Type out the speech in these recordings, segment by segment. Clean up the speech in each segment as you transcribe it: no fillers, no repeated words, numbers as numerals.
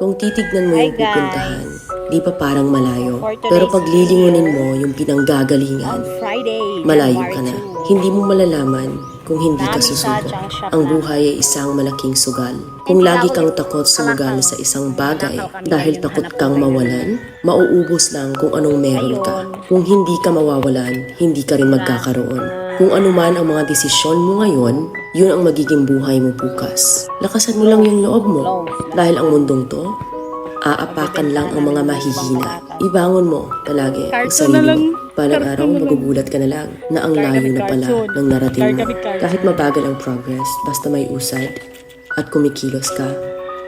Kung titignan mo Hi, yung pupuntahan, guys. di pa parang malayo. For Pero today's pag lilingunin video, mo yung pinanggagalingan, On Friday, malayo January ka na. 2, Hindi mo malalaman kung hindi ka namin sa susubok. junk shop Ang namin. buhay ay isang malaking sugal. Kung lagi kang takot sumugal sa isang bagay dahil takot kang mawalan, mauubos lang kung anong meron ka. Kung hindi ka mawawalan, hindi ka rin magkakaroon. Kung ano man ang mga desisyon mo ngayon, yun ang magiging buhay mo bukas. Lakasan mo lang yung loob mo. Dahil ang mundong to, aapakan lang ang mga mahihina. Ibangon mo palagi ang sarili mo. Balang araw, magugulat ka na lang na ang layo na pala ng narating mo. Kahit mabagal ang progress, basta may usad at kumikilos ka,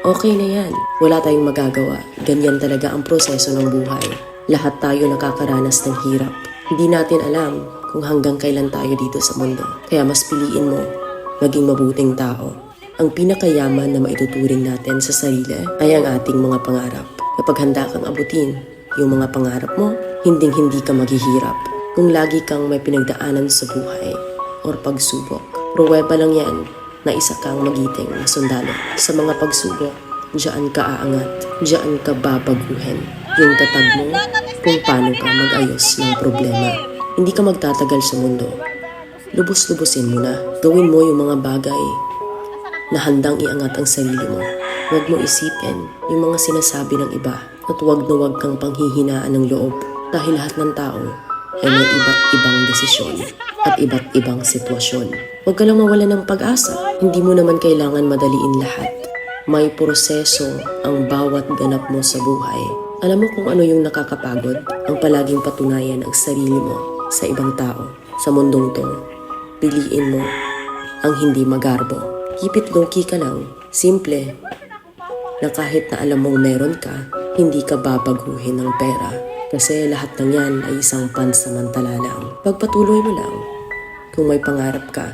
okay na yan. Wala tayong magagawa. Ganyan talaga ang proseso ng buhay. Lahat tayo nakakaranas ng hirap. Hindi natin alam kung hanggang kailan tayo dito sa mundo. Kaya mas piliin mo maging mabuting tao. Ang pinakayaman na maituturing natin sa sarili ay ang ating mga pangarap. Kapag handa kang abutin yung mga pangarap mo, hinding-hindi ka maghihirap. Kung lagi kang may pinagdaanan sa buhay or pagsubok, pruweba lang yan na isa kang magiting na sundalo. Sa mga pagsubok, diyan ka aangat, diyan ka babaguhin. Yung tatag mo kung paano ka mag-ayos ng problema. Hindi ka magtatagal sa mundo. Lubos-lubusin mo na. Gawin mo yung mga bagay na handang iangat ang sarili mo. Huwag mo isipin yung mga sinasabi ng iba at huwag na huwag kang panghihinaan ng loob dahil lahat ng tao ay may iba't ibang desisyon at iba't ibang sitwasyon. Huwag ka lang mawala ng pag-asa. Hindi mo naman kailangan madaliin lahat. May proseso ang bawat ganap mo sa buhay. Alam mo kung ano yung nakakapagod? Ang palaging patunayan ang sarili mo sa ibang tao. Sa mundong to, piliin mo ang hindi magarbo. Keep it low-key ka lang. Simple. Na kahit na alam mong meron ka, hindi ka babaguhin ng pera. Kasi lahat ng yan ay isang pansamantala lang. Pagpatuloy mo lang. Kung may pangarap ka,